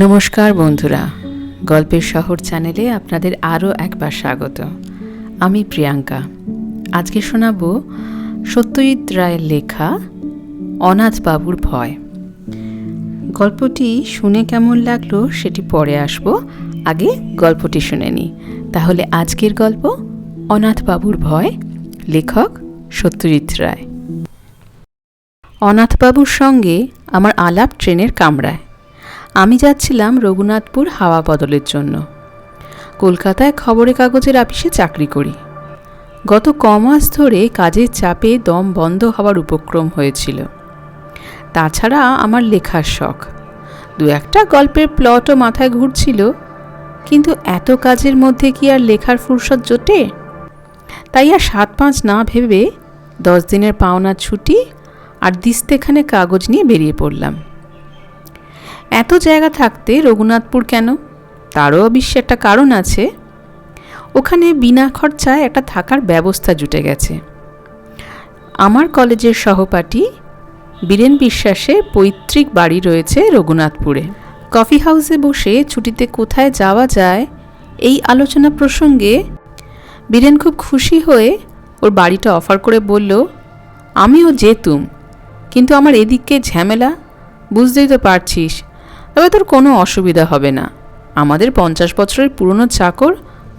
নমস্কার বন্ধুরা, গল্পের শহর চ্যানেলে আপনাদের আরও একবার স্বাগত। আমি প্রিয়াঙ্কা। আজকে শোনাব সত্যজিৎ রায়ের লেখা অনাথবাবুর ভয়। গল্পটি শুনে কেমন লাগলো সেটি পরে আসবো, আগে গল্পটি শুনে নিই। তাহলে আজকের গল্প অনাথবাবুর ভয়, লেখক সত্যজিৎ রায়। অনাথবাবুর সঙ্গে আমার আলাপ ট্রেনের কামরায়। আমি যাচ্ছিলাম রঘুনাথপুর হাওয়া বদলের জন্য। কলকাতায় খবরের কাগজের অফিসে চাকরি করি। গত কমাস ধরে কাজের চাপে দম বন্ধ হওয়ার উপক্রম হয়েছিল। তাছাড়া আমার লেখার শখ, দু একটা গল্পের প্লটও মাথায় ঘুরছিল, কিন্তু এত কাজের মধ্যে কি আর লেখার ফুরসত জোটে? তাই আর 7-5 না ভেবে 10 দিনের পাওনা ছুটি আর দিস্তেখানে কাগজ নিয়ে বেরিয়ে পড়লাম। এত জায়গা থাকতে রঘুনাথপুর কেন? তারও অবশ্য একটা কারণ আছে। ওখানে বিনা খরচায় একটা থাকার ব্যবস্থা জুটে গেছে। আমার কলেজের সহপাঠী বীরেন বিশ্বাসের পৈতৃক বাড়ি রয়েছে রঘুনাথপুরে। কফি হাউসে বসে ছুটিতে কোথায় যাওয়া যায় এই আলোচনা প্রসঙ্গে বীরেন খুব খুশি হয়ে ওর বাড়িটা অফার করে বলল, আমিও যেতুম, কিন্তু আমার এদিকে ঝামেলা, বুঝতেই তো পারছিস। তবে তোর কোনো অসুবিধা হবে না। আমাদের 50 বছরের পুরনো চাকর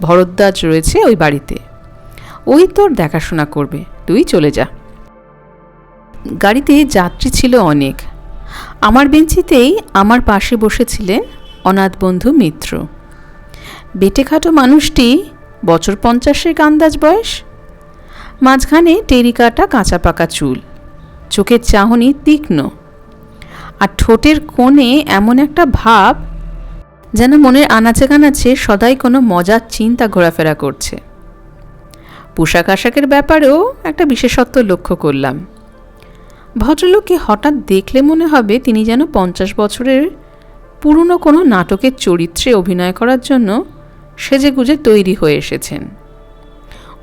ভরদ্বাজ রয়েছে ওই বাড়িতে, ওই তোর দেখাশোনা করবে, তুই চলে যা। গাড়িতে যাত্রী ছিল অনেক। আমার বেঞ্চিতেই আমার পাশে বসেছিলেন অনাথ বন্ধু মিত্র। বেটেখাটো মানুষটি, বছর 50-এর আন্দাজ বয়স। মাঝখানে টেরিকাটা কাঁচা পাকা চুল, চোখের চাহনি তীক্ষ্ণ, আর ঠোঁটের কোণে এমন একটা ভাব যেন মনের আনাচে কানাচে সদাই কোনো মজার চিন্তা ঘোরাফেরা করছে। পোশাক আশাকের ব্যাপারেও একটা বিশেষত্ব লক্ষ্য করলাম। ভদ্রলোককে হঠাৎ দেখলে মনে হবে তিনি যেন 50 বছরের পুরনো কোনো নাটকের চরিত্রে অভিনয় করার জন্য সেজেগুজে তৈরি হয়ে এসেছেন।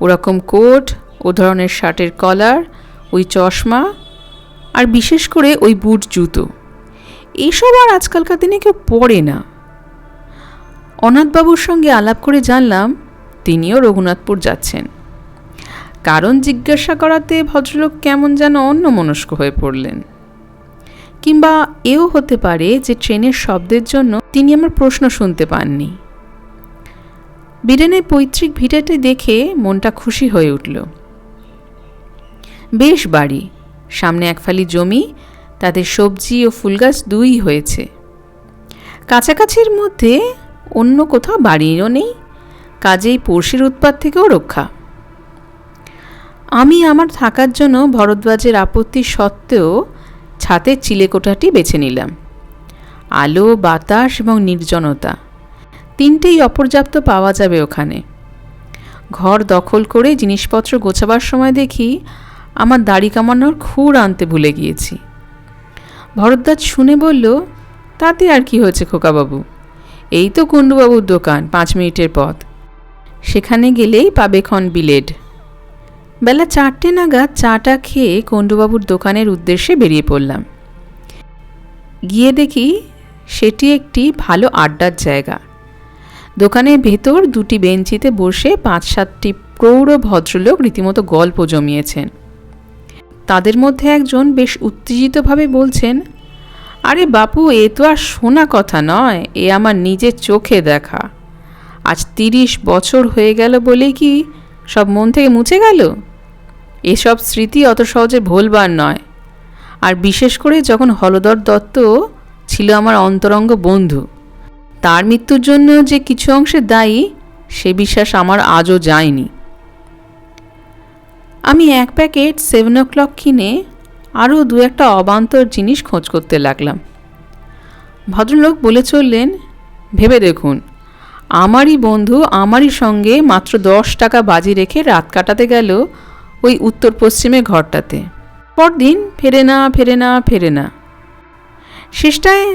ওরকম কোট, ও ধরনের শার্টের কলার, ওই চশমা, আর বিশেষ করে ওই বুট জুতো, এইসব আর আজকালকার দিনে কেউ পরে না। অনাথবাবুর সঙ্গে আলাপ করে জানলাম তিনিও রঘুনাথপুর যাচ্ছেন। কারণ জিজ্ঞাসা করাতে ভদ্রলোক কেমন যেন অন্যমনস্ক হয়ে পড়লেন। কিংবা এও হতে পারে যে ট্রেনের শব্দের জন্য তিনি আমার প্রশ্ন শুনতে পাননি। বীরেনের পৈতৃক ভিটাটি দেখে মনটা খুশি হয়ে উঠল। বেশ বাড়ি, সামনে এক ফালি জমি, তাতে সবজি ও ফুলগাছ দুই হয়েছে। কাছাকাছির মধ্যে অন্য কোথাও বাড়িও নেই, কাজেই পড়শির উৎপাত থেকেও রক্ষা। আমি আমার থাকার জন্য ভরদ্বাজের আপত্তি সত্ত্বেও ছাদের চিলেকোঠাটি বেছে নিলাম। আলো, বাতাস এবং নির্জনতা তিনটেই অপর্যাপ্ত পাওয়া যাবে ওখানে। ঘর দখল করে জিনিসপত্র গোছাবার সময় দেখি আমার দাড়ি কামানোর খুর আনতে ভুলে গিয়েছি। ভরদ্বাজ শুনে বলল, তাতে আর কি হয়েছে খোকাবাবু, এই তো কুণ্ডুবাবুর দোকান, 5 মিনিটের পথ, সেখানে গেলেই পাবে খন বিলেড। বেলা 4টে নাগাদ চাটা খেয়ে কুণ্ডুবাবুর দোকানের উদ্দেশ্যে বেরিয়ে পড়লাম। গিয়ে দেখি সেটি একটি ভালো আড্ডার জায়গা। দোকানের ভেতর 2টি বেঞ্চিতে বসে 5-7টি প্রৌঢ় ভদ্রলোক রীতিমতো গল্প জমিয়েছেন। তাদের মধ্যে একজন বেশ উত্তেজিতভাবে বলছেন, আরে বাপু, এ তো আর শোনা কথা নয়, এ আমার নিজের চোখে দেখা। আজ 30 বছর হয়ে গেল বলেই কি সব মন থেকে মুছে গেল? এসব স্মৃতি অত সহজে ভোলবার নয়। আর বিশেষ করে যখন হলধর দত্ত ছিল আমার অন্তরঙ্গ বন্ধু, তার মৃত্যুর জন্য যে কিছু অংশে দায়ী, সে বিশ্বাস আমার আজও যায়নি। আমি 1 প্যাকেট 7 o'clock কিনে আরও 2-একটা অবান্তর জিনিস খোঁজ করতে লাগলাম। ভদ্রলোক বলে চললেন, ভেবে দেখুন, আমারই বন্ধু আমারই সঙ্গে মাত্র 10 টাকা বাজি রেখে রাত কাটাতে গেল ওই উত্তর পশ্চিমে ঘরটাতে। পরদিন ফেরে না। শেষটায়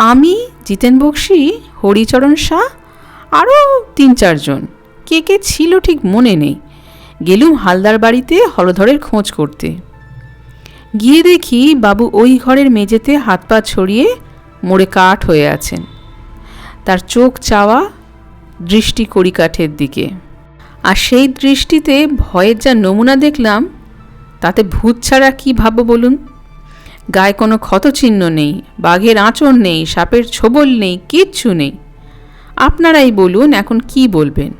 আমি, জিতেন বক্সি, হরিচরণ শাহ, আরও 3-4 জন, কে ছিল ঠিক মনে নেই, গেলুম হালদার বাড়িতে হলধরের খোঁজ করতে। গিয়ে দেখি বাবু ওই ঘরের মেঝেতে হাত পা ছড়িয়ে মরে কাঠ হয়ে আছেন। তার চোখ চাওয়া দৃষ্টি কড়িকাঠের দিকে। আর সেই দৃষ্টিতে ভয়ের যা নমুনা দেখলাম, তাতে ভূত ছাড়া কী ভাববো বলুন? গায়ে কোনো ক্ষতচিহ্ন নেই, বাঘের আঁচড় নেই, সাপের ছোবল নেই, কিচ্ছু নেই। আপনারাই বলুন এখন কি বলবেন।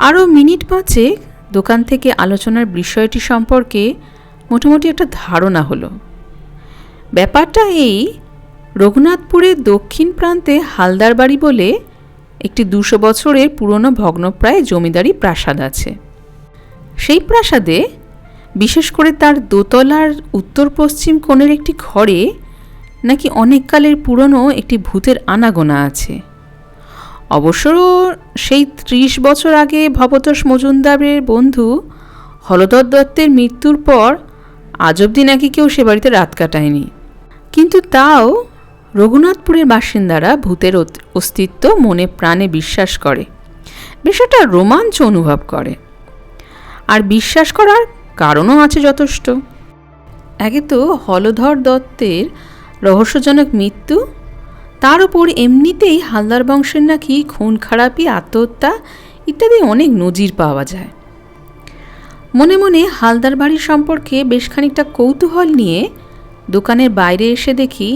আরও মিনিট পাঁচেক দোকান থেকে আলোচনার বিষয়টি সম্পর্কে মোটামুটি একটা ধারণা হলো। ব্যাপারটা এই, রঘুনাথপুরের দক্ষিণ প্রান্তে হালদার বাড়ি বলে একটি 200 বছরের পুরনো ভগ্নপ্রায় জমিদারি প্রাসাদ আছে। সেই প্রাসাদে, বিশেষ করে তার দোতলার উত্তর পশ্চিম কোণের একটি ঘরে নাকি অনেককালের পুরনো একটি ভূতের আনাগোনা আছে। অবশ্য সেই 30 বছর আগে ভবতোষ মজুমদারের বন্ধু হলধর দত্তের মৃত্যুর পর আজ অবধি নাকি কেউ সে বাড়িতে রাত কাটায়নি। কিন্তু তাও রঘুনাথপুরের বাসিন্দারা ভূতের অস্তিত্ব মনে প্রাণে বিশ্বাস করে, বেশ একটা রোমাঞ্চ অনুভব করে। আর বিশ্বাস করার কারণও আছে যথেষ্ট। একে তো হলধর দত্তের রহস্যজনক মৃত্যু, তার উপর এমনিতেই হালদার বংশের নাকি খুন খারাপি, আত্মহত্যা ইত্যাদি অনেক নজির পাওয়া যায়। মনে মনে হালদার বাড়ি সম্পর্কে বেশ খানিকটা কৌতূহল নিয়ে দোকানের বাইরে এসে দেখি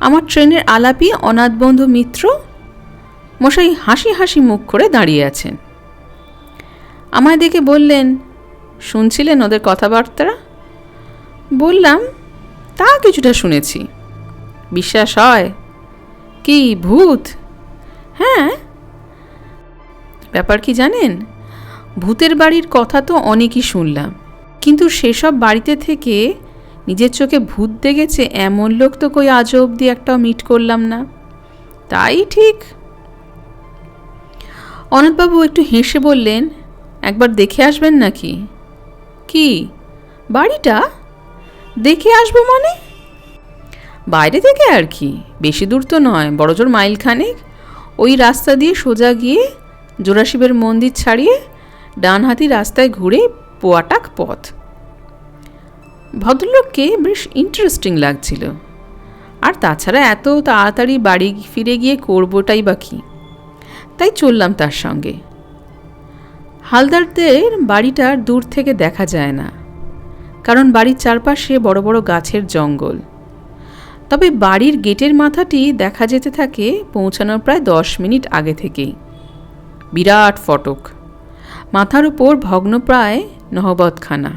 আমার ট্রেনের আলাপি অনাথবন্ধু মিত্র মশাই হাসি হাসি মুখ করে দাঁড়িয়ে আছেন। আমায় দেখে বললেন, শুনছিলেন ওদের কথাবার্তা? বললাম, তা কিছুটা শুনেছি। বিশ্বাস হয়? কি ভূত? হ্যাঁ। ব্যাপার কি জানেন, ভূতের বাড়ির কথা তো অনেকই শুনলাম, কিন্তু সেসব বাড়িতে থেকে নিজের চোখে ভূত দেখেছে এমন লোক তো কই আজ অবধি একটাও মিট করলাম না। তাই ঠিক। অনাথবাবু একটু হেসে বললেন, একবার দেখে আসবেন নাকি? কি বাড়িটা দেখে আসবো মানে? বাইরে থেকে আর কি, বেশি দূর তো নয়, বড়জোর মাইলখানেক। ওই রাস্তা দিয়ে সোজা গিয়ে জোড়াশিবের মন্দির ছাড়িয়ে ডান হাতি রাস্তায় ঘুরে পোয়াটাক পথ। ভদ্রলোককে বেশ ইন্টারেস্টিং লাগছিল। আর তাছাড়া এত তাড়াতাড়ি বাড়ি ফিরে গিয়ে করবোটাই বা কি, তাই চললাম তার সঙ্গে। হালদারদের বাড়িটা দূর থেকে দেখা যায় না, কারণ বাড়ির চারপাশে বড় বড় গাছের জঙ্গল। তবে বাড়ির গেটের মাথাটি দেখা যেতে থাকে পৌঁছানোর প্রায় 10 মিনিট আগে থেকেই। বিরাট ফটক, মাথার উপর ভগ্নপ্রায় নহবতখানা।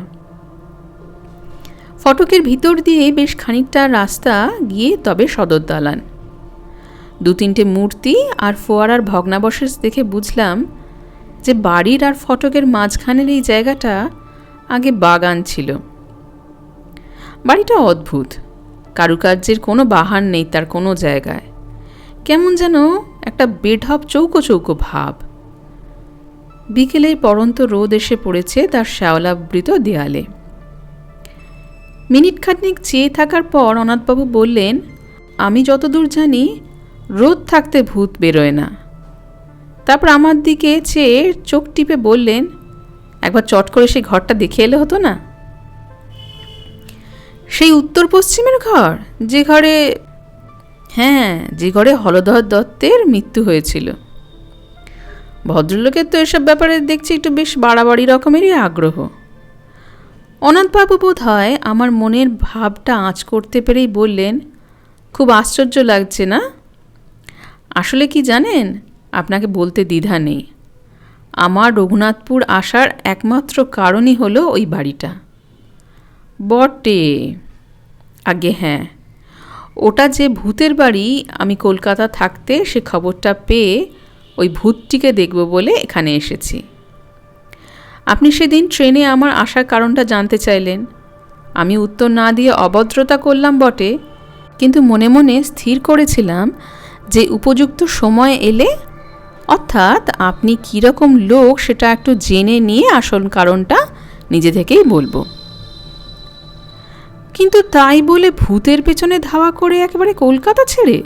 ফটকের ভিতর দিয়ে বেশ খানিকটা রাস্তা গিয়ে তবে সদর দালান। 2-3টে মূর্তি আর ফোয়ারার ভগ্নাবশেষ দেখে বুঝলাম যে বাড়ির আর ফটকের মাঝখানের এই জায়গাটা আগে বাগান ছিল। বাড়িটা অদ্ভুত, কারুকার্যের কোনো বাহার নেই তার কোনো জায়গায়। কেমন যেন একটা বেঢপ চৌকো চৌকো ভাব। বিকেলে পড়ন্ত রোদ এসে পড়েছে তার শ্যাওলাবৃত দেয়ালে। মিনিট খানিক চেয়ে থাকার পর অনাথবাবু বললেন, আমি যতদূর জানি রোদ থাকতে ভূত বেরোয় না। তারপর আমার দিকে চেয়ে চোখ টিপে বললেন, একবার চট করে সেই ঘরটা দেখে এলে হতো না? সেই উত্তর পশ্চিমের ঘর, যে ঘরে, হ্যাঁ, যে ঘরে হলধর দত্তের মৃত্যু হয়েছিল। ভদ্রলোকের তো এসব ব্যাপারে দেখছি একটু বেশ বাড়াবাড়ি রকমেরই আগ্রহ। অনাথবাবু বোধ হয় আমার মনের ভাবটা আঁচ করতে পেরেই বললেন, খুব আশ্চর্য লাগছে না? আসলে কি জানেন, আপনাকে বলতে দ্বিধা নেই, আমার রঘুনাথপুর আসার একমাত্র কারণই হলো ওই বাড়িটা। বটে, আগে হ্যাঁ, ওটা যে ভূতের বাড়ি, আমি কলকাতা থাকতে সে খবরটা পেয়ে ওই ভূতটিকে দেখব বলে এখানে এসেছি। আপনি সেদিন ট্রেনে আমার আসার কারণটা জানতে চাইলেন। আমি উত্তর না দিয়ে অভদ্রতা করলাম বটে, কিন্তু মনে মনে স্থির করেছিলাম যে উপযুক্ত সময় এলে, অর্থাৎ আপনি কীরকম লোক সেটা একটু জেনে নিয়ে আসল কারণটা নিজে থেকেই বলবো। কিন্তু তাই বলে ভূতের পেছনে ধাওয়া করে একেবারে কলকাতা ছেড়ে?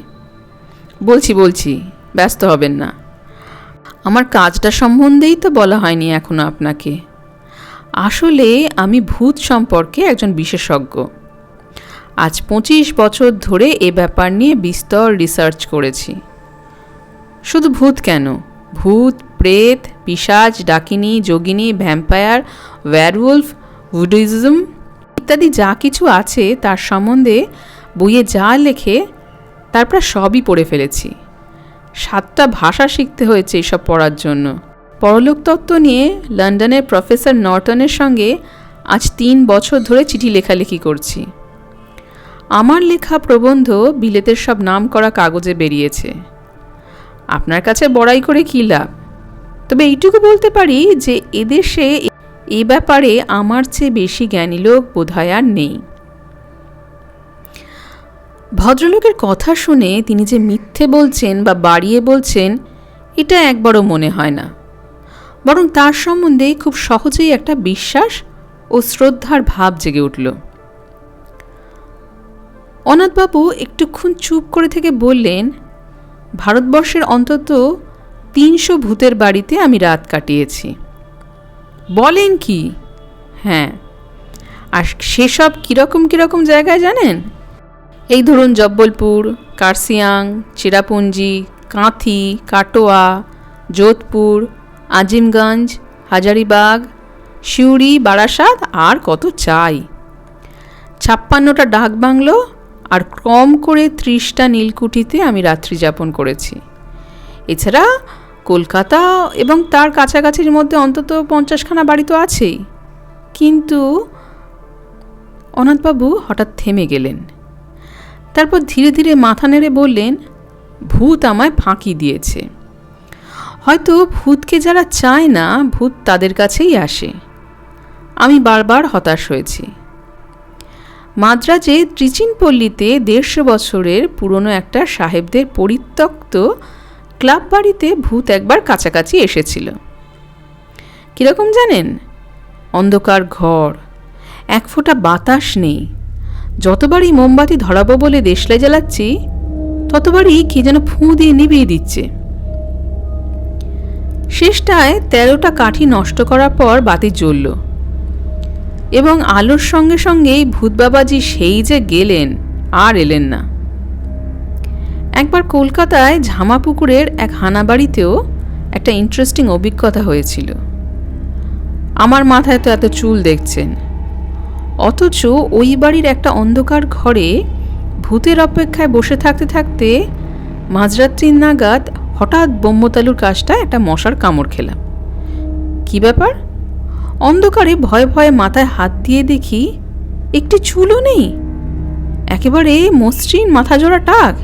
বলছি, ব্যস্ত হবেন না। আমার কাজটা সম্বন্ধেই তো বলা হয়নি এখনো আপনাকে। আসলে আমি ভূত সম্পর্কে একজন বিশেষজ্ঞ। আজ 25 বছর ধরে এ ব্যাপার নিয়ে বিস্তর রিসার্চ করেছি। শুধু ভূত কেন, ভূত, প্রেত, পিশাচ, ডাকিনী, যোগিনী, ভ্যাম্পায়ার, ওয়্যারউলফ, ভুডিজম ইত্যাদি যা কিছু আছে তার সম্বন্ধে বইয়ে যা লেখে তার প্রায় সবই পড়ে ফেলেছি। 7টা ভাষা শিখতে হয়েছে এসব পড়ার জন্য। পরলোক তত্ত্ব নিয়ে লন্ডনের প্রফেসর নর্টনের সঙ্গে আজ 3 বছর ধরে চিঠি লেখালেখি করছি। আমার লেখা প্রবন্ধ বিলেতের সব নাম করা কাগজে বেরিয়েছে। আপনার কাছে বড়াই করে কী লাভ? তবে এইটুকু বলতে পারি যে এদেশে এ ব্যাপারে আমার চেয়ে বেশি জ্ঞানী লোক বোধহয় আর নেই। ভদ্রলোকের কথা শুনে তিনি যে মিথ্যে বলছেন বা বাড়িয়ে বলছেন এটা একবারও মনে হয় না, বরং তার সম্বন্ধে খুব সহজেই একটা বিশ্বাস ও শ্রদ্ধার ভাব জেগে উঠল। অনাথবাবু একটুক্ষণ চুপ করে থেকে বললেন, ভারতবর্ষের অন্তত 300 ভূতের বাড়িতে আমি রাত কাটিয়েছি। বলেন কি? হ্যাঁ। আর সেসব কীরকম কীরকম জায়গায় জানেন? এই ধরুন জব্বলপুর, কার্সিয়াং, চেরাপুঞ্জি, কাঁথি, কাটোয়া, যোধপুর, আজিমগঞ্জ, হাজারিবাগ, সিউড়ি, বারাসাত আর কত চাই। 56টা ডাকবাংলো আর কম করে 30টা নীলকুঠিতে আমি রাত্রি যাপন করেছি। এছাড়া কলকাতা এবং তার কাছাকাছির মধ্যে অন্তত 50খানা বাড়ি তো আছেই। কিন্তু অনাথবাবু হঠাৎ থেমে গেলেন। তারপর ধীরে ধীরে মাথা নেড়ে বললেন, ভূত আমায় ফাঁকি দিয়েছে। হয়তো ভূতকে যারা চায় না, ভূত তাদের কাছেই আসে। আমি বারবার হতাশ হয়েছি। মাদ্রাজে ত্রিচিনপল্লীতে 150 বছরের পুরনো একটা সাহেবদের পরিত্যক্ত ক্লাব বাড়িতে ভূত একবার কাছাকাছি এসেছিল। কীরকম জানেন? অন্ধকার ঘর, 1 ফোঁটা বাতাস নেই। যতবারই মোমবাতি ধরাবো বলে দেশলাই জ্বালাচ্ছি, ততবারই কি যেন ফুঁ দিয়ে নিভিয়ে দিচ্ছে। শেষটায় 13টা কাঠি নষ্ট করার পর বাতি জ্বলল এবং আলোর সঙ্গে সঙ্গেই ভূত বাবাজি সেই যে গেলেন, আর এলেন না। একবার কলকাতায় ঝামাপুকুরের এক হানাবাড়িতেও একটা ইন্টারেস্টিং অভিজ্ঞতা হয়েছিল। আমার মাথায় তো এত চুল দেখছেন, অথচ ওই বাড়ির একটা অন্ধকার ঘরে ভূতের অপেক্ষায় বসে থাকতে থাকতে মাঝরাত্রির নাগাদ হঠাৎ ব্রহ্মতালুর কাছটায় একটা মশার কামড় খেলাম। কি ব্যাপার? অন্ধকারে ভয়ে ভয়ে মাথায় হাত দিয়ে দেখি একটি চুলও নেই, একেবারে মসৃণ মাথা জোড়া টাক।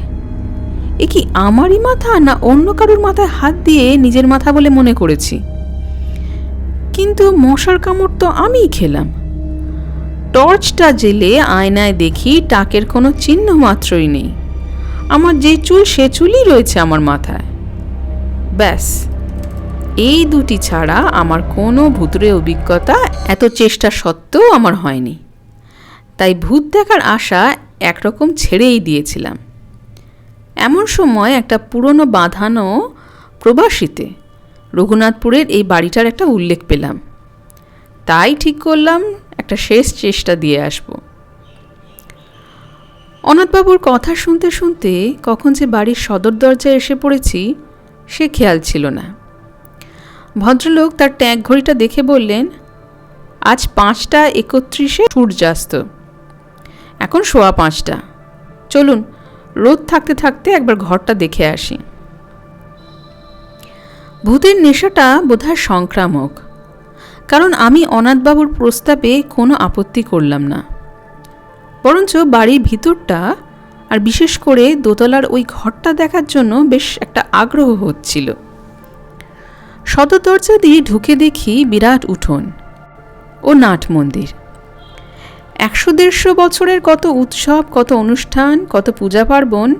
এ কি আমারই মাথা না অন্য কারুর মাথায় হাত দিয়ে নিজের মাথা বলে মনে করেছি? কিন্তু মশার কামড় তো আমিই খেলাম। টর্চটা জেলে আয়নায় দেখি টাকের কোনো চিহ্ন মাত্রই নেই। আমার যে চুল সে চুলই রয়েছে আমার মাথায়। ব্যাস, এই দুটি ছাড়া আমার কোনো ভূতের অভিজ্ঞতা এত চেষ্টা সত্ত্বেও আমার হয়নি। তাই ভূত দেখার আশা একরকম ছেড়েই দিয়েছিলাম। এমন সময় একটা পুরনো বাঁধানো প্রবাসীতে রঘুনাথপুরের এই বাড়িটার একটা উল্লেখ পেলাম। তাই ঠিক করলাম একটা শেষ চেষ্টা দিয়ে আসব। অনাথবাবুর কথা শুনতে শুনতে কখন যে বাড়ির সদর দরজায় এসে পড়েছি সে খেয়াল ছিল না। ভদ্রলোক তার ট্যাগ ঘড়িটা দেখে বললেন, আজ 5:31 সূর্যাস্ত, এখন 5:15। চলুন, রোদ থাকতে থাকতে একবার ঘরটা দেখে আসি। ভূতের নেশাটা বোধহয় সংক্রামক, কারণ আমি অনাথবাবুর প্রস্তাবে কোনো আপত্তি করলাম না। বরঞ্চ বাড়ির ভিতরটা আর বিশেষ করে দোতলার ওই ঘরটা দেখার জন্য বেশ একটা আগ্রহ হচ্ছিল। সদর দরজা দিয়ে ঢুকে দেখি বিরাট উঠোন ও নাট মন্দির। 100-150 বছরের কত উৎসব, কত অনুষ্ঠান, কত পূজা পার্বণ,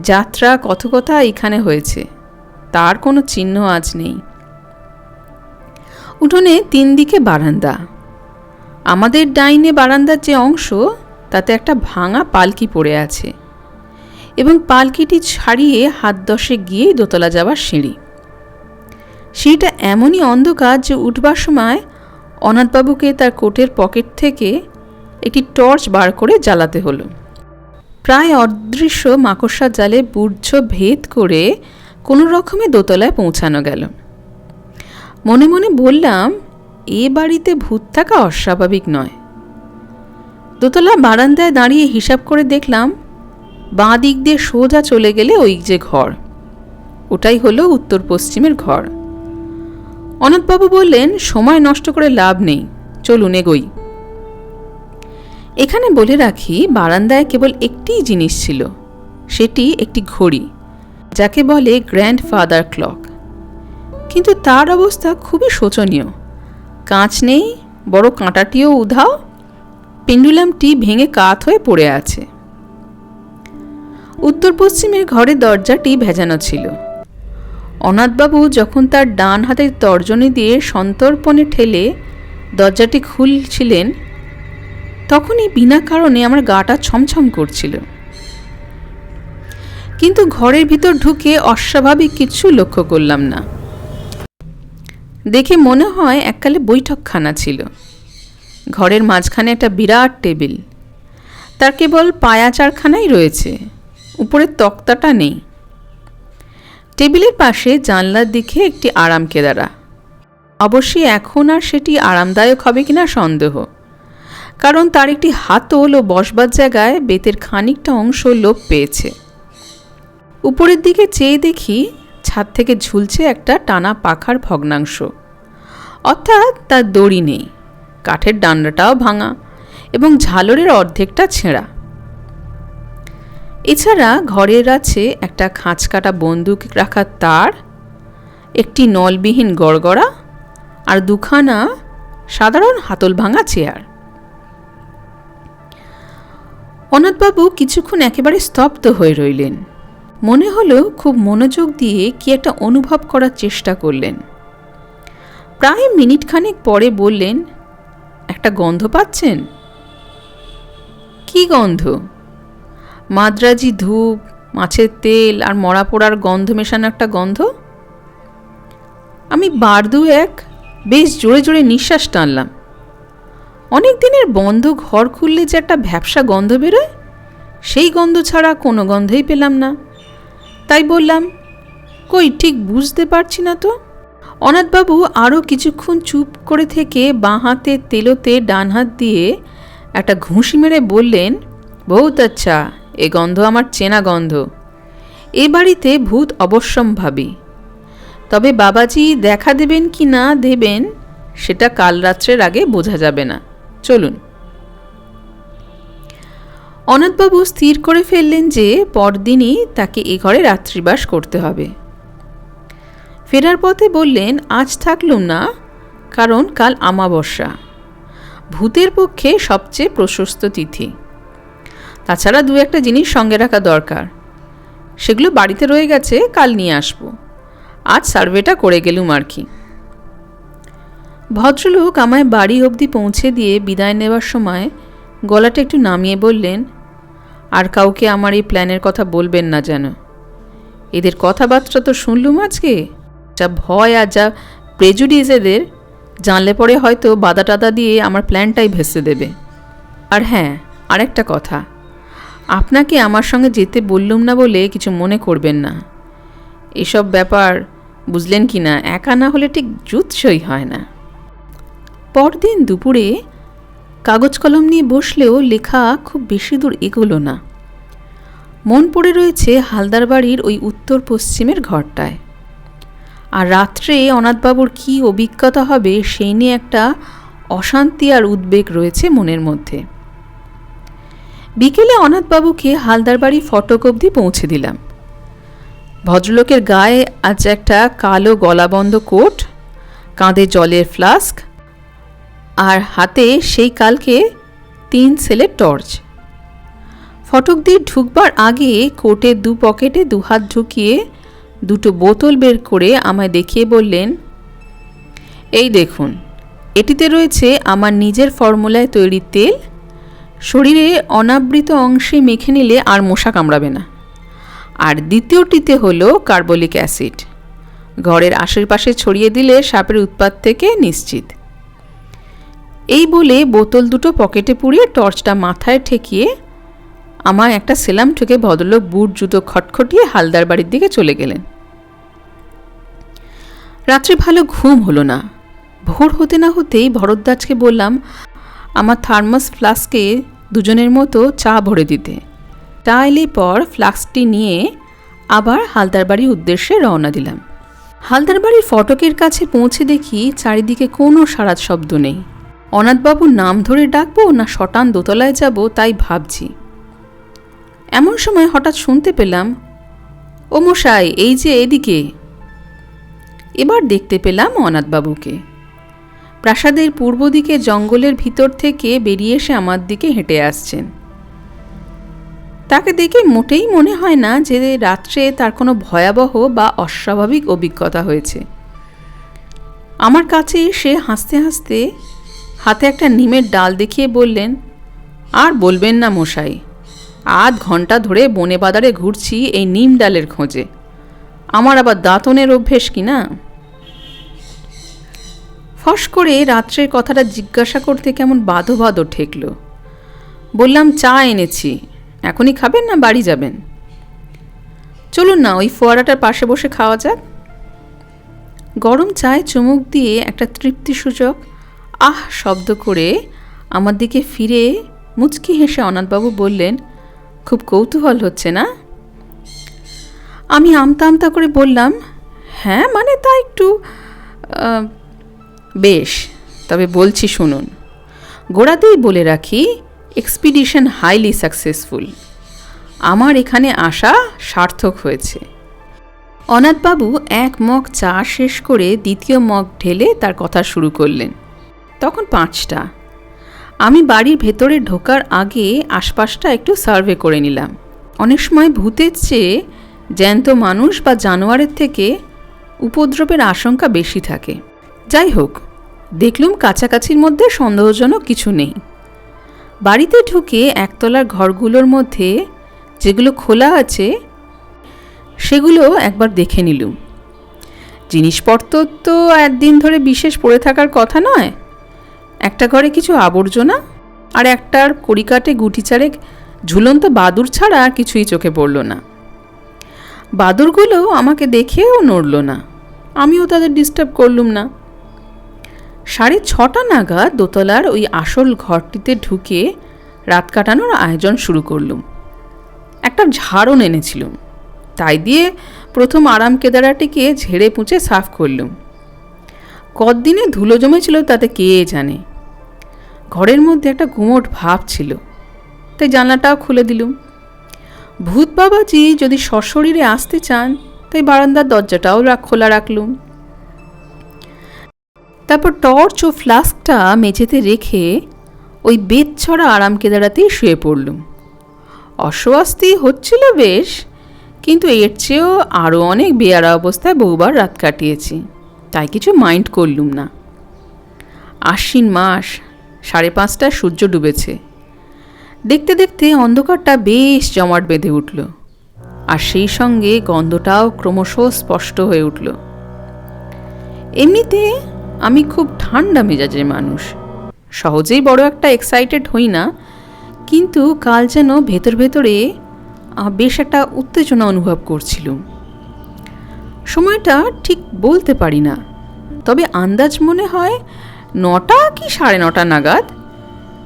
যাত্রা, কত কথা এখানে হয়েছে, তার কোনো চিহ্ন আজ নেই। উঠোনে 3 দিকে বারান্দা। আমাদের ডাইনে বারান্দার যে অংশ তাতে একটা ভাঙা পালকি পড়ে আছে এবং পালকিটি ছাড়িয়ে হাত 10 গিয়েই দোতলা যাওয়ার সিঁড়ি। সিঁড়িটা এমনই অন্ধকার যে উঠবার সময় অনাথবাবুকে তার কোটের পকেট থেকে একটি টর্চ বার করে জ্বালাতে হলো। প্রায় অদৃশ্য মাকড়সার জালে বুর্জ ভেদ করে কোনো রকমে দোতলায় পৌঁছানো গেল। মনে মনে বললাম, এ বাড়িতে ভূত থাকা অস্বাভাবিক নয়। দোতলা বারান্দায় দাঁড়িয়ে হিসাব করে দেখলাম, বাঁ দিক দিয়ে সোজা চলে গেলে ওই যে ঘর, ওটাই হলো উত্তর পশ্চিমের ঘর। অনাথবাবু বললেন, সময় নষ্ট করে লাভ নেই, চলুন এগোই। এখানে বলে রাখি, বারান্দায় কেবল একটিই জিনিস ছিল, সেটি একটি ঘড়ি, যাকে বলে গ্র্যান্ডফাদার ক্লক। কিন্তু তার অবস্থা খুবই শোচনীয়। কাঁচ নেই, বড় কাঁটাটিও উধাও, পেন্ডুলামটি ভেঙে কাত হয়ে পড়ে আছে। উত্তর পশ্চিমের ঘরের দরজাটি ভেজানো ছিল। অনাথবাবু যখন তার ডান হাতের তর্জনী দিয়ে সন্তর্পণে ঠেলে দরজাটি খুলছিলেন, তখনই বিনা কারণে আমার গাটা ছমছম করছিল। কিন্তু ঘরের ভিতর ঢুকে অস্বাভাবিক কিছু লক্ষ্য করলাম না। দেখে মনে হয় এককালে বৈঠকখানা ছিল। ঘরের মাঝখানে একটা বিরাট টেবিল, তার কেবল পায়া চারখানাই রয়েছে, উপরের তক্তাটা নেই। টেবিলের পাশে জানলার দিকে একটি আরাম কেদারা। অবশ্যই এখন আর সেটি আরামদায়ক হবে কিনা সন্দেহ, কারণ তার একটি হাতল ও বসবার জায়গায় বেতের খানিকটা অংশ লোপ পেয়েছে। উপরের দিকে চেয়ে দেখি, ছাদ থেকে ঝুলছে একটা টানা পাখার ভগ্নাংশ, অর্থাৎ তার দড়ি নেই, কাঠের ডান্ডাটাও ভাঙা এবং ঝালরের অর্ধেকটা ছেঁড়া। এছাড়া ঘরের আছে একটা খাঁচকাটা বন্দুক রাখার তার, একটি নলবিহীন গড়গড়া আর দুখানা সাধারণ হাতল ভাঙা চেয়ার। অনাথবাবু কিছুক্ষণ একেবারে স্তব্ধ হয়ে রইলেন। মনে হলো খুব মনোযোগ দিয়ে কি একটা অনুভব করার চেষ্টা করলেন। প্রায় মিনিট খানেক পরে বললেন, একটা গন্ধ পাচ্ছেন? কি গন্ধ? মাদ্রাজি ধূপ, মাছের তেল আর মরা পোড়ার গন্ধ মেশানো একটা গন্ধ। আমি বার দুয়েক বেশ জোরে জোরে নিঃশ্বাস টানলাম। অনেক দিনের বন্ধ ঘর খুললে যে একটা ভ্যাপসা গন্ধ বেরোয়, সেই গন্ধ ছাড়া কোনো গন্ধই পেলাম না। তাই বললাম, কই ঠিক বুঝতে পারছি না তো। অনাথবাবু আরও কিছুক্ষণ চুপ করে থেকে বাঁ হাতে তেলোতে ডান হাত দিয়ে একটা ঘুষি মেরে বললেন, বহুত আচ্ছা, এ গন্ধ আমার চেনা গন্ধ। এ বাড়িতে ভূত অবশ্যম্ভাবী, তবে বাবাজি দেখা দেবেন কি না দেবেন সেটা কাল রাত্রের আগে বোঝা যাবে না, চলুন। অনাথবাবু স্থির করে ফেললেন যে পরদিনই তাকে এ ঘরে রাত্রিবাস করতে হবে। ফেরার পথে বললেন, আজ থাকলুম না, কারণ কাল আমাবস্যা, ভূতের পক্ষে সবচেয়ে প্রশস্ত তিথি। তাছাড়া দু একটা জিনিস সঙ্গে রাখা দরকার, সেগুলো বাড়িতে রয়ে গেছে, কাল নিয়ে আসবো। আজ সার্ভেটা করে গেলুম আর কি। ভদ্রলোক আমায় বাড়ি অবধি পৌঁছে দিয়ে বিদায় নেবার সময় গলাটা একটু নামিয়ে বললেন, আর কাউকে আমার এই প্ল্যানের কথা বলবেন না যেন। এদের কথাবার্তা তো শুনলুম আজকে, যা ভয় আর যা প্রেজুডিস এদের, জানলে পরে হয়তো বাধা টাদা দিয়ে আমার প্ল্যানটাই ভেস্তে দেবে। আর হ্যাঁ, আরেকটা কথা, আপনাকে আমার সঙ্গে যেতে বললুম না বলে কিছু মনে করবেন না। এসব ব্যাপার বুঝলেন কি না, একা না হলে ঠিক জুৎসই হয় না। পরদিন দুপুরে কাগজ কলম নিয়ে বসলেও লেখা খুব বেশি দূর এগোলো না। মন পড়ে রয়েছে হালদার বাড়ির ওই উত্তর পশ্চিমের ঘরটায়। আর রাত্রে অনাথবাবুর কী অভিজ্ঞতা হবে সেই নিয়ে একটা অশান্তি আর উদ্বেগ রয়েছে মনের মধ্যে। বিকেলে অনাথবাবুকে হালদার বাড়ি ফটক অবধি পৌঁছে দিলাম। ভদ্রলোকের গায়ে আজ একটা কালো গলাবন্ধ কোট, কাঁধে জলের ফ্লাস্ক, আর হাতে সেই কালকে 3 সেলের টর্চ। ফটক দিয়ে ঢুকবার আগে কোটের 2 পকেটে 2 হাত ঢুকিয়ে 2টো বোতল বের করে আমায় দেখিয়ে বললেন, এই দেখুন, এটিতে রয়েছে আমার নিজের ফর্মুলায় তৈরি তেল, শরীরে অনাবৃত অংশে মেখে নিলে আর মশা কামড়াবে না। আর দ্বিতীয়টিতে হলো কার্বলিক অ্যাসিড, ঘরের আশেপাশে ছড়িয়ে দিলে সাপের উৎপাত থেকে নিশ্চিত। এই বলে বোতল 2টো পকেটে পুড়িয়ে টর্চটা মাথায় ঠেকিয়ে আমায় একটা সেলাম ঠুকে ভদ্রলোক বুট জুতো খটখটিয়ে হালদার বাড়ির দিকে চলে গেলেন। রাত্রে ভালো ঘুম হলো না। ভোর হতে না হতেই ভরদ্বাজকে বললাম আমার থার্মাস ফ্লাস্কে দুজনের মতো চা ভরে দিতে। চা এলে পর ফ্লাস্কটি নিয়ে আবার হালদার বাড়ির উদ্দেশ্যে রওনা দিলাম। হালদার বাড়ির ফটকের কাছে পৌঁছে দেখি চারিদিকে কোনো সাড়া শব্দ নেই। অনাথবাবুর নাম ধরে ডাকবো না শটান দোতলায় যাব তাই ভাবছি। এমন সময় হঠাৎ শুনতে পেলাম, ও মশাই, এই যে এদিকে। এবার দেখতে পেলাম অনাথবাবুকে। প্রাসাদের পূর্ব দিকে জঙ্গলের ভিতর থেকে বেরিয়ে এসে আমার দিকে হেঁটে আসছেন। তাকে দেখে মোটেই মনে হয় না যে রাত্রে তার কোনো ভয়াবহ বা অস্বাভাবিক অভিজ্ঞতা হয়েছে। আমার কাছে এসে হাসতে হাসতে হাতে একটা নিমের ডাল দেখিয়ে বললেন, আর বলবেন না মশাই, আধ ঘন্টা ধরে বনে বাদারে ঘুরছি এই নিম ডালের খোঁজে। আমার আবার দাঁতনের অভ্যেস কি না। ফস করে রাত্রের কথাটা জিজ্ঞাসা করতে কেমন বাঁধো বাঁধো ঠেকল। বললাম, চা এনেছি, এখনই খাবেন না বাড়ি যাবেন? চলুন না, ওই ফোয়ারাটার পাশে বসে খাওয়া যাক। গরম চায়ে চুমুক দিয়ে একটা তৃপ্তিসূচক আহ শব্দ করে আমার দিকে ফিরে মুচকি হেসে অনাথবাবু বললেন, খুব কৌতূহল হচ্ছে না? আমি আমতা আমতা করে বললাম, হ্যাঁ মানে তা একটু। বেশ, তবে বলছি শুনুন। গোড়াতেই বলে রাখি, এক্সপিডিশন হাইলি সাকসেসফুল। আমার এখানে আসা সার্থক হয়েছে। অনাথবাবু এক মগ চা শেষ করে দ্বিতীয় মগ ঢেলে তার কথা শুরু করলেন। তখন 5টা। আমি বাড়ির ভেতরে ঢোকার আগে আশপাশটা একটু সার্ভে করে নিলাম। অনেক সময় ভূতের চেয়ে জ্যান্ত মানুষ বা জানোয়ারের থেকে উপদ্রবের আশঙ্কা বেশি থাকে। যাই হোক, দেখলুম কাছাকাছির মধ্যে সন্দেহজনক কিছু নেই। বাড়িতে ঢুকে একতলার ঘরগুলোর মধ্যে যেগুলো খোলা আছে সেগুলো একবার দেখে নিলুম। জিনিসপত্র তো একদিন ধরে বিশেষ পড়ে থাকার কথা নয়। একটা ঘরে কিছু আবর্জনা আর একটার কড়িকাটে গুটি চারেক ঝুলন্ত বাদুর ছাড়া আর কিছুই চোখে পড়ল না। বাদুরগুলো আমাকে দেখেও নড়ল না, আমিও তাদের ডিস্টার্ব করলুম না। 6:30 নাগাদ দোতলার ওই আসল ঘরটিতে ঢুকে রাত কাটানোর আয়োজন শুরু করলুম। একটা ঝাড়ন এনেছিলুম, তাই দিয়ে প্রথম আরাম কেদারাটিকে ঝেড়ে পুঁচে সাফ করলুম। কতদিনে ধুলো জমেছিল তাতে কে জানে। ঘরের মধ্যে একটা গুমোট ভাব ছিল, তাই জানলাটাও খুলে দিলুম। ভূত বাবাজি যদি সশরীরে আসতে চান তাই বারান্দার দরজাটাও খোলা রাখলুম। তারপর টর্চ ও ফ্লাস্কটা মেঝেতে রেখে ওই বেত ছড়া আরাম কেদারাতেই শুয়ে পড়লুম। অস্বস্তি হচ্ছিল বেশ, কিন্তু এর চেয়েও আরও অনেক বেয়ারা অবস্থায় বহুবার রাত কাটিয়েছি, তাই কিছু মাইন্ড করলুম না। আশ্বিন মাস, 5:30টায় সূর্য ডুবেছে। দেখতে দেখতে অন্ধকারটা বেশ জমাট বেঁধে উঠল, আর সেই সঙ্গে গন্ধটাও ক্রমশ স্পষ্ট হয়ে উঠল। এমনিতে আমি খুব ঠান্ডা মেজাজের মানুষ, সহজেই বড় একটা এক্সাইটেড হই না, কিন্তু কাল যেন ভেতর ভেতরে বেশ একটা উত্তেজনা অনুভব করছিলুম। সময়টা ঠিক বলতে পারি না, তবে আন্দাজ মনে হয় 9টা কি 9:30 নাগাদ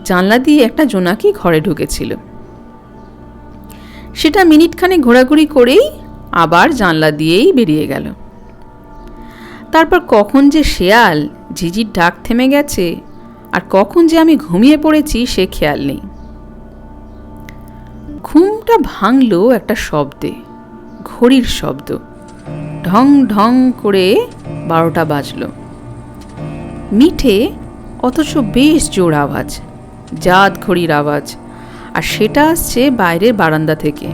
জানলা দিয়ে একটা জোনাকি ঘরে ঢুকেছিল। সেটা মিনিটখানে ঘোরাঘুরি করেই আবার জানলা দিয়েই বেরিয়ে গেল। তারপর কখন যে শেয়াল ঝিঝির ডাক থেমে গেছে আর কখন যে আমি ঘুমিয়ে পড়েছি সে খেয়াল নেই। ঘুমটা ভাঙল একটা শব্দে, ঘড়ির শব্দ। ঢং ঢং করে 12টা বাজল। মিঠে অথচ বেশ জোর আওয়াজ, জাত ঘড়ির আওয়াজ, আর সেটা আসছে বাইরের বারান্দা থেকে।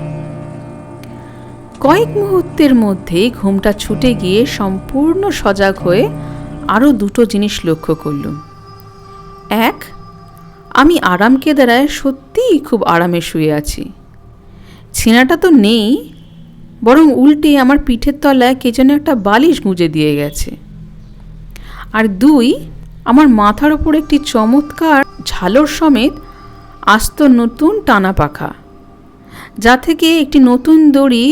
কয়েক মুহূর্তের মধ্যে ঘুমটা ছুটে গিয়ে সম্পূর্ণ সজাগ হয়ে আরও 2টো জিনিস লক্ষ্য করলুম। এক, আমি আরাম কেদারায় সত্যিই খুব আরামে শুয়ে আছি। ছেঁড়াটা তো নেই, বরং উল্টে আমার পিঠের তলায় কে যেন একটা বালিশ গুঁজে দিয়ে গেছে। আর 2, আমার মাথার ওপর একটি চমৎকার ঝালর সমেত আস্ত নতুন টানা পাখা, যা থেকে একটি নতুন দড়ি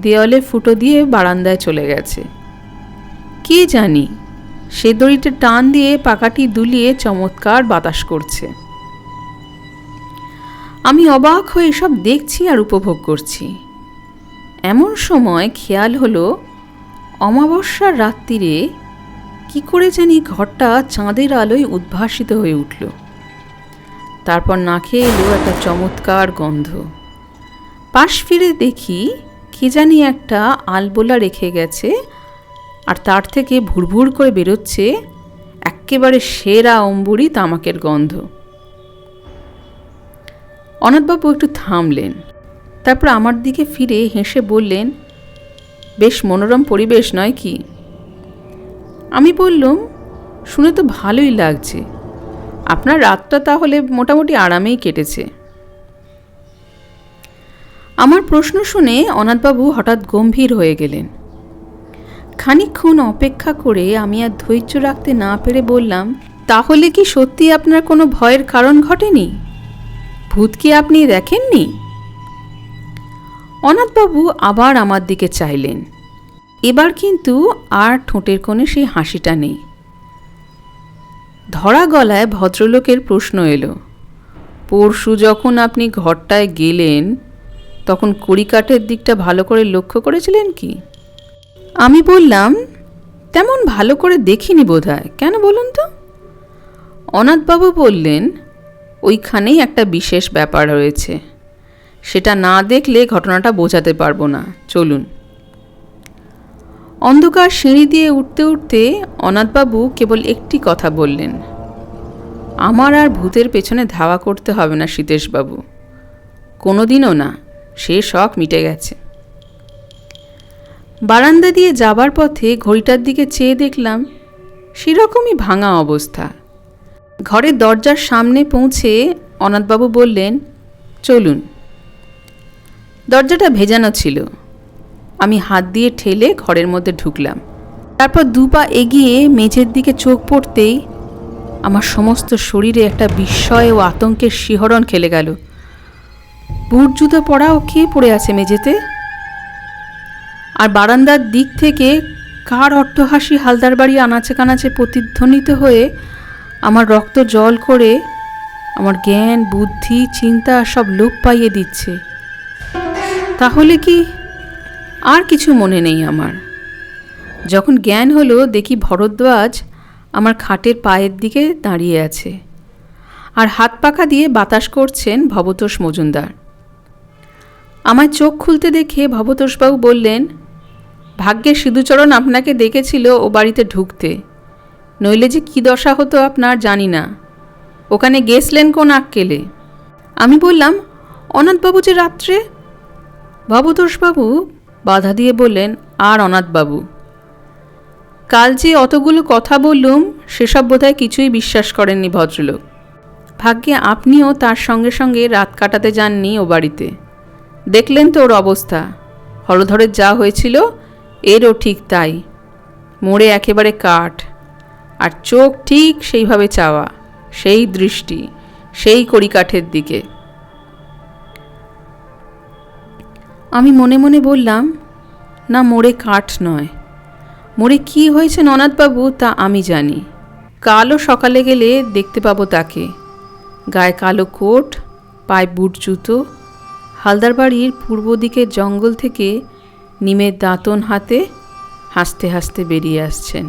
দেওয়ালে ফুটো দিয়ে বারান্দায় চলে গেছে। কে জানি সে দড়িটা টান দিয়ে পাকাটি দুলিয়ে চমৎকার বাতাস করছে। আমি অবাক হয়ে এসব দেখছি আর উপভোগ করছি। এমন সময় খেয়াল হলো অমাবস্যার রাত্রিরে কি করে জানি ঘরটা চাঁদের আলোয় উদ্ভাসিত হয়ে উঠল। তারপর নাকে এলো একটা চমৎকার গন্ধ। পাশ ফিরে দেখি কি জানি একটা আলবোলা রেখে গেছে, আর তার থেকে ভুরভুর করে বেরোচ্ছে একেবারে সেরা অম্বুরি তামাকের গন্ধ। অনাথবাবু একটু থামলেন, তারপর আমার দিকে ফিরে হেসে বললেন, বেশ মনোরম পরিবেশ নয় কি? আমি বললাম, শুনে তো ভালোই লাগছে। আপনার রাতটা তাহলে মোটামুটি আরামেই কেটেছে। আমার প্রশ্ন শুনে অনাথবাবু হঠাৎ গম্ভীর হয়ে গেলেন। খানিকক্ষণ অপেক্ষা করে আমি আর ধৈর্য রাখতে না পেরে বললাম, তাহলে কি সত্যি আপনার কোনো ভয়ের কারণ ঘটেনি? ভূত কি আপনি দেখেননি? অনাথবাবু আবার আমার দিকে চাইলেন। এবার কিন্তু আর ঠোঁটের কোণে সেই হাসিটা নেই। ধরা গলায় ভদ্রলোকের প্রশ্ন এলো, পরশু যখন আপনি ঘরটায় গেলেন তখন কড়িকাঠের দিকটা ভালো করে লক্ষ্য করেছিলেন কি? আমি বললাম, তেমন ভালো করে দেখিনি বোধহয়। কেন বলুন তো? অনাথবাবু বললেন, ওইখানেই একটা বিশেষ ব্যাপার রয়েছে, সেটা না দেখলে ঘটনাটা বোঝাতে পারবো না। চলুন। অন্ধকার সিঁড়ি দিয়ে উঠতে উঠতে অনাথবাবু কেবল একটি কথা বললেন, আমার আর ভূতের পেছনে ধাওয়া করতে হবে না সীতেশবাবু, কোনোদিনও না, সে শখ মিটে গেছে। বারান্দা দিয়ে যাবার পথে ঘড়িটার দিকে চেয়ে দেখলাম সেরকমই ভাঙা অবস্থা। ঘরের দরজার সামনে পৌঁছে অনাথবাবু বললেন, চলুন। দরজাটা ভেজানো ছিল। আমি হাত দিয়ে ঠেলে ঘরের মধ্যে ঢুকলাম। তারপর দুপা এগিয়ে মেঝের দিকে চোখ পড়তেই আমার সমস্ত শরীরে একটা বিস্ময় ও আতঙ্কের শিহরণ খেলে গেল। বুট জুতো পরা ও কে পড়ে আছে মেঝেতে? আর বারান্দার দিক থেকে কার অট্টহাসি হালদার বাড়ি আনাচে কানাচে প্রতিধ্বনিত হয়ে আমার রক্ত জল করে আমার জ্ঞান, বুদ্ধি, চিন্তা সব লোপ পাইয়ে দিচ্ছে। তাহলে কি আর কিছু মনে নেই আমার? যখন জ্ঞান হলো দেখি ভরদ্বাজ আমার খাটের পায়ের দিকে দাঁড়িয়ে আছে, আর হাত পাখা দিয়ে বাতাস করছেন ভবতোষ মজুমদার। আমার চোখ খুলতে দেখে ভবতোষবাবু বললেন, ভাগ্যের সিধুচরণ আপনাকে দেখেছিল ও বাড়িতে ঢুকতে, নইলে যে কী দশা হতো আপনার জানি না। ওখানে গেছলেন কোন আক্কেলে? আমি বললাম, অনাথবাবু যে রাত্রে। ভবতোষবাবু বাধা দিয়ে বললেন, আর অনাথবাবু, কাল যে অতগুলো কথা বললুম সেসব বোধহয় কিছুই বিশ্বাস করেননি ভদ্রলোক। ভাগ্যে আপনিও তার সঙ্গে সঙ্গে রাত কাটাতে যাননি ও বাড়িতে। দেখলেন তো ওর অবস্থা। হলধরের যা হয়েছিল এরও ঠিক তাই, মোড়ে একেবারে কাঠ, আর চোখ ঠিক সেইভাবে চাওয়া, সেই দৃষ্টি, সেই কড়িকাঠের দিকে। আমি মনে মনে বললাম, না, মোড়ে কাঠ নয়, মোড়ে কী হয়েছে অনাথবাবু তা আমি জানি। কালও সকালে গেলে দেখতে পাবো তাকে, গায়ে কালো কোট, পায়ে বুট জুতো, হালদার বাড়ির পূর্ব দিকের জঙ্গল থেকে নিমের দাঁতন হাতে হাসতে হাসতে বেরিয়ে আসছেন।